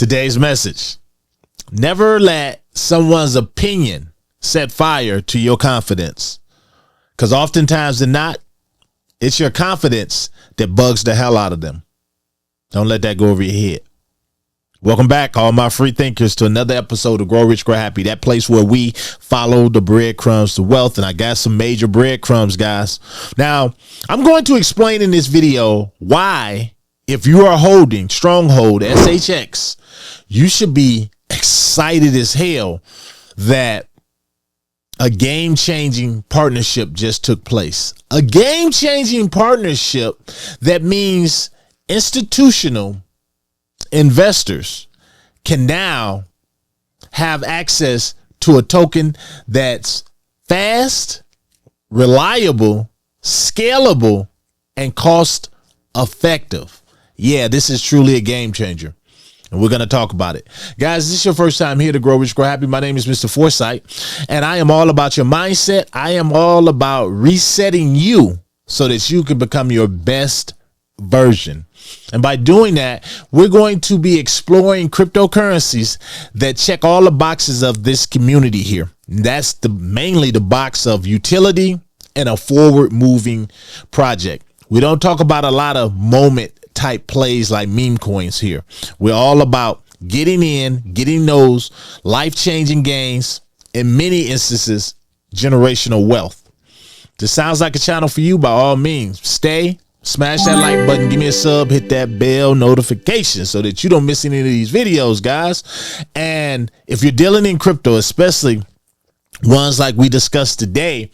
Today's message: never let someone's opinion set fire to your confidence, because oftentimes than not, it's your confidence that bugs the hell out of them. Don't let that go over your head. Welcome back, all my free thinkers, to another episode of Grow Rich, Grow Happy, that place where we follow the breadcrumbs to wealth. And I got some major breadcrumbs, guys. Now, I'm going to explain in this video why, if you are holding Stronghold SHX, you should be excited as hell that a game-changing partnership just took place. A game-changing partnership that means institutional investors can now have access to a token that's fast, reliable, scalable, and cost effective. Yeah, this is truly a game changer, and we're going to talk about it. Guys, this is your first time here to Grow Rich, Grow Happy. My name is Mr. Foresight, and I am all about your mindset. I am all about resetting you so that you can become your best version. And by doing that, we're going to be exploring cryptocurrencies that check all the boxes of this community here. That's mainly the box of utility and a forward moving project. We don't talk about a lot of moment type plays like meme coins here. We're all about getting in, getting those life-changing gains, in many instances, generational wealth. This sounds like a channel for you. By all means, stay. Smash that like button, give me a sub, hit that bell notification so that you don't miss any of these videos, guys. And if you're dealing in crypto, especially ones like we discussed today,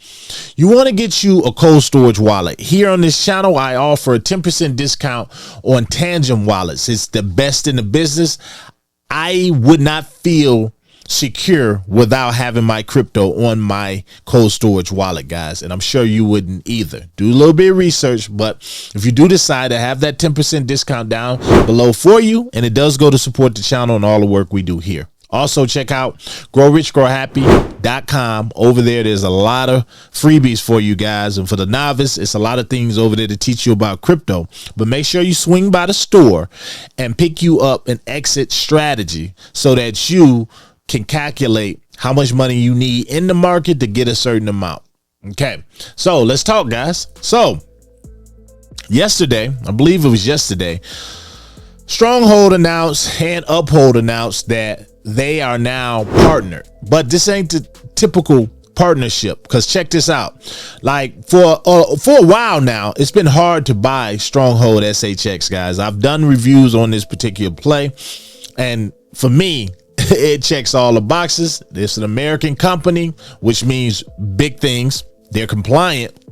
you want to get you a cold storage wallet. Here on this channel, I offer a 10% discount on Tangent wallets. It's the best in the business. I would not feel secure without having my crypto on my cold storage wallet, guys, and I'm sure you wouldn't either. Do a little bit of research, but if you do decide to have that 10% discount down below for you, and it does go to support the channel and all the work we do here. Also, check out growrichgrowhappy.com. Over there, there's a lot of freebies for you guys, and for the novice, it's a lot of things over there to teach you about crypto. But make sure you swing by the store and pick you up an exit strategy so that you can calculate how much money you need in the market to get a certain amount. Okay, so let's talk, guys. So yesterday, I believe it was yesterday, Stronghold announced and Uphold announced that they are now partnered. But this ain't the typical partnership, because check this out. Like for a while now, it's been hard to buy Stronghold SHX, guys. I've done reviews on this particular play, and for me, it checks all the boxes. It's an American company, which means big things. They're compliant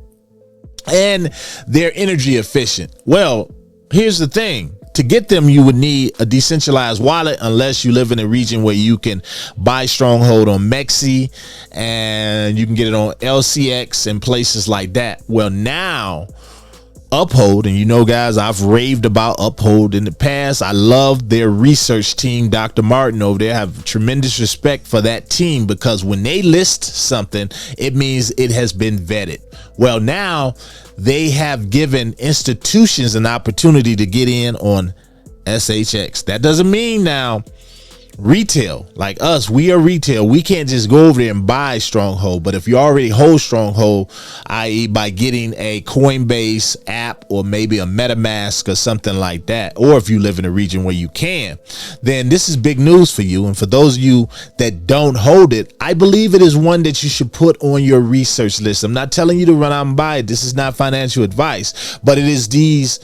and they're energy efficient. Well, here's the thing. To get them, you would need a decentralized wallet, unless you live in a region where you can buy Stronghold on Mexi and you can get it on LCX and places like that. Well, now Uphold, and you know, guys, I've raved about Uphold in the past. I love their research team, Dr. Martin over there. I have tremendous respect for that team, because when they list something, it means it has been vetted. Well, now they have given institutions an opportunity to get in on SHX. That doesn't mean now retail, like us, we are retail. We can't just go over there and buy Stronghold. But if you already hold Stronghold, i.e. by getting a Coinbase app or maybe a MetaMask or something like that, or if you live in a region where you can, then this is big news for you. And for those of you that don't hold it, I believe it is one that you should put on your research list. I'm not telling you to run out and buy it. This is not financial advice, but it is these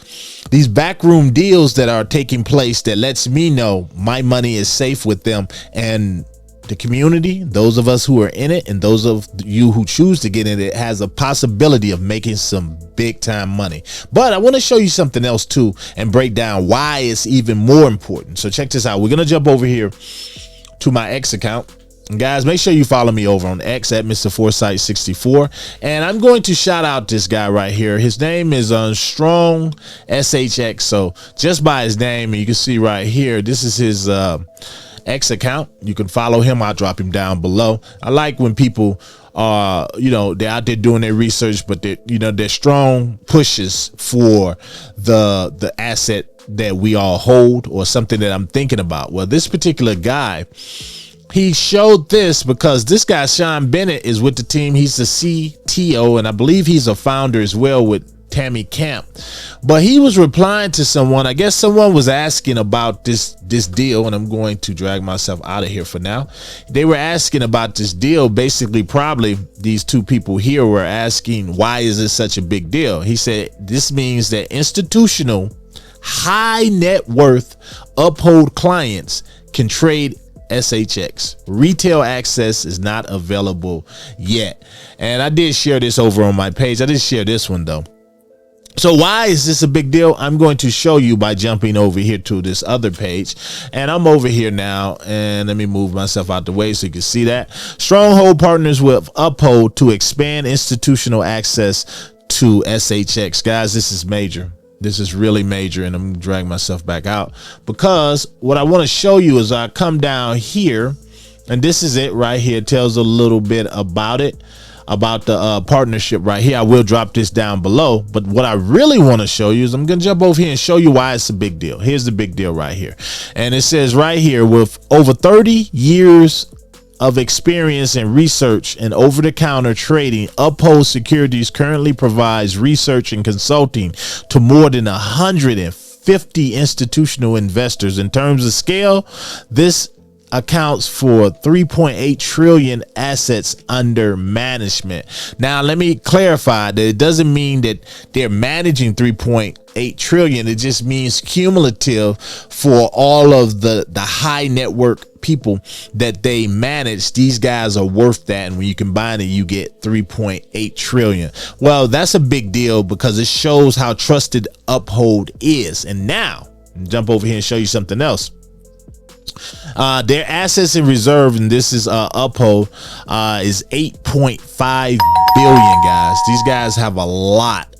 backroom deals that are taking place that lets me know my money is safe with them, and the community, those of us who are in it and those of you who choose to get in it, has a possibility of making some big time money. But I want to show you something else too and break down why it's even more important. So check this out. We're going to jump over here to my X account. And guys, make sure you follow me over on X at Mr. Foresight 64. And I'm going to shout out this guy right here. His name is Strong SHX. So just by his name, and you can see right here, this is his X account. You can follow him. I'll drop him down below. I like when people you know, they're out there doing their research, but they're strong pushes for the asset that we all hold, or something that I'm thinking about. Well, this particular guy, he showed this because this guy, Sean Bennett, is with the team. He's the CTO, and I believe he's a founder as well with Tammy Camp. But he was replying to someone. I guess someone was asking about this deal, and I'm going to drag myself out of here for now. They were asking about this deal. Basically, probably these two people here were asking, why is this such a big deal? He said this means that institutional high net worth Uphold clients can trade SHX. Retail access is not available yet. And I did share this over on my page. I didn't share this one though. So why is this a big deal? I'm going to show you by jumping over here to this other page. And I'm over here now, and let me move myself out the way so you can see that. Stronghold partners with Uphold to expand institutional access to SHX. Guys, this is major. This is really major, and I'm dragging myself back out because what I want to show you is I come down here, and this is it right here. It tells a little bit about it, about the partnership right here. I will drop this down below, but what I really want to show you is I'm going to jump over here and show you why it's a big deal. Here's the big deal right here. And it says right here, with over 30 years of experience and research and over-the-counter trading, Uphold Securities currently provides research and consulting to more than 150 institutional investors. In terms of scale, this accounts for 3.8 trillion assets under management. Now, let me clarify that it doesn't mean that they're managing 3.8 trillion. It just means cumulative for all of the high network people that they manage. These guys are worth that, and when you combine it, you get 3.8 trillion. Well, that's a big deal because it shows how trusted Uphold is. And now jump over here and show you something else. Their assets in reserve, and this is Uphold, is 8.5 billion, guys. These guys have a lot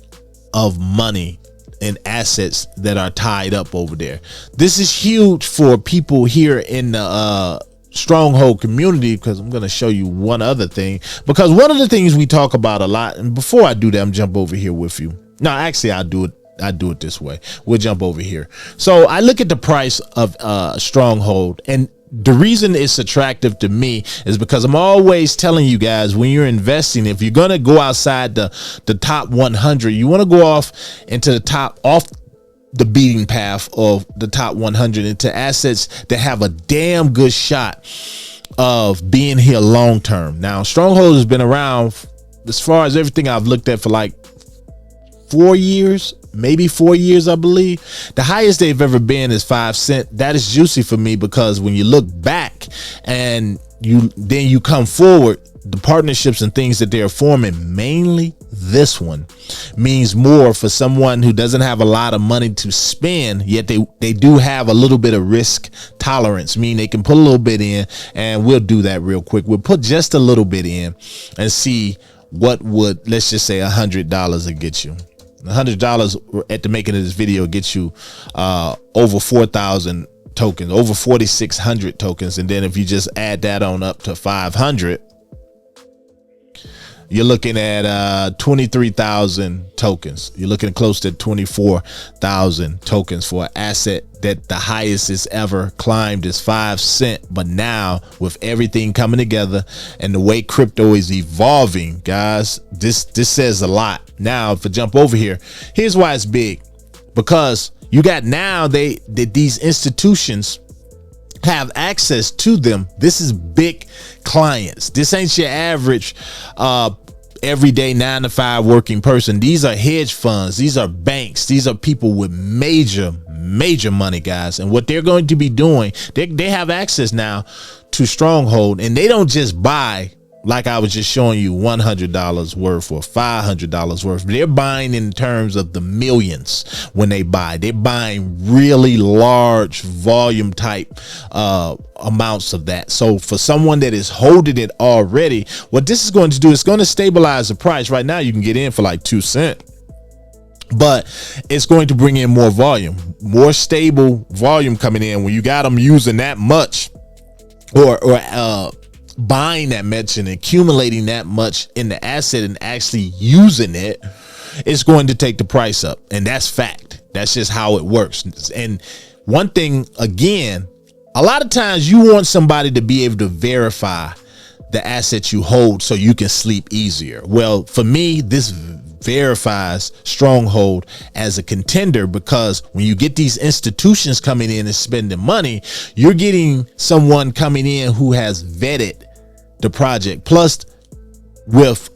of money and assets that are tied up over there. This is huge for people here in the Stronghold community, because I'm going to show you one other thing, because one of the things we talk about a lot, and before I do that, I'm jump over here with you. No, actually I do it this way. We'll jump over here. So I look at the price of Stronghold, and the reason it's attractive to me is because I'm always telling you guys, when you're investing, if you're going to go outside the top 100, you want to go off into the top, off the beating path of the top 100, into assets that have a damn good shot of being here long term. Now, Stronghold has been around, as far as everything I've looked at, for like 4 years, maybe 4 years, I believe. The highest they've ever been is 5 cents. That is juicy for me, because when you look back and you come forward, the partnerships and things that they're forming, mainly this one, means more for someone who doesn't have a lot of money to spend, yet they do have a little bit of risk tolerance, meaning they can put a little bit in. And we'll do that real quick. We'll put just a little bit in and see what would, let's just say, $100 would get you. $100 at the making of this video gets you over 4,000 tokens, over 4,600 tokens. And then if you just add that on up to 500, you're looking at 23,000 tokens. You're looking close to 24,000 tokens for an asset that the highest it's ever climbed is 5 cents. But now, with everything coming together and the way crypto is evolving, guys, this says a lot. Now, if I jump over here, here's why it's big. Because you got now these institutions have access to them. This is big clients. This ain't your average everyday 9-to-5 working person. These are hedge funds. These are banks. These are people with major money, guys. And what they're going to be doing, they have access now to Stronghold, and they don't just buy, like I was just showing you, $100 worth or $500 worth. They're buying in terms of the millions. When they buy, they're buying really large volume type amounts of that. So for someone that is holding it already, what this is going to do is going to stabilize the price. Right now you can get in for like 2 cents, but it's going to bring in more volume, more stable volume coming in. When you got them using that much, or buying that much and accumulating that much in the asset and actually using it, it's going to take the price up. And that's fact. That's just how it works. And one thing, again, a lot of times you want somebody to be able to verify the asset you hold so you can sleep easier. Well, for me, this verifies Stronghold as a contender, because when you get these institutions coming in and spending money, you're getting someone coming in who has vetted the project, plus with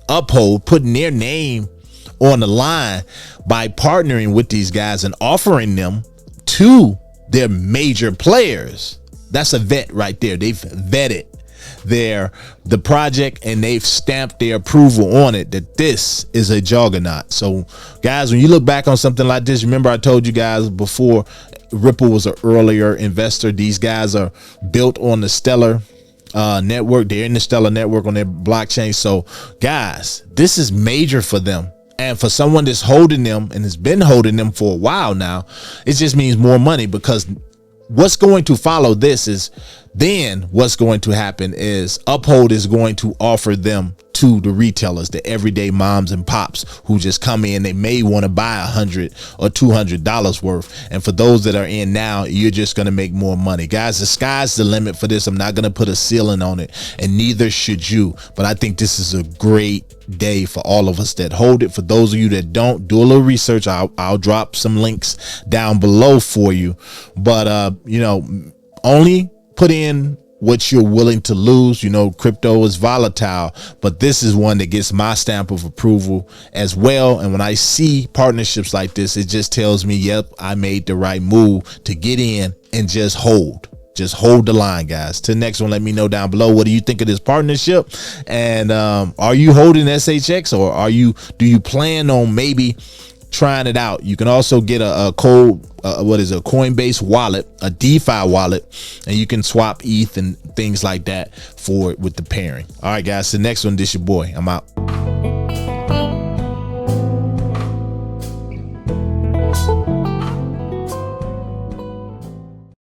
Uphold putting their name on the line by partnering with these guys and offering them to their major players. That's a vet right there. They've vetted the project and they've stamped their approval on it that this is a juggernaut. So guys, when you look back on something like this, remember I told you guys before, Ripple was an earlier investor. These guys are built on the Stellar network. They're in the Stellar network on their blockchain. So guys, this is major for them. And for someone that's holding them and has been holding them for a while now, it just means more money, because what's going to follow this is then what's going to happen is Uphold is going to offer them to the retailers, the everyday moms and pops who just come in. They may want to buy $100 or $200 worth. And for those that are in now, you're just going to make more money. Guys, the sky's the limit for this. I'm not going to put a ceiling on it, and neither should you. But I think this is a great day for all of us that hold it. For those of you that don't, do a little research. I'll drop some links down below for you. But, you know, only put in what you're willing to lose. You know, crypto is volatile, but this is one that gets my stamp of approval as well. And when I see partnerships like this, it just tells me, yep, I made the right move to get in and just hold the line, guys. Till next one, let me know down below, what do you think of this partnership? And are you holding SHX, or do you plan on maybe trying it out? You can also get a Coinbase wallet, a DeFi wallet, and you can swap ETH and things like that for it with the pairing. All right, guys, the next one, this your boy. I'm out.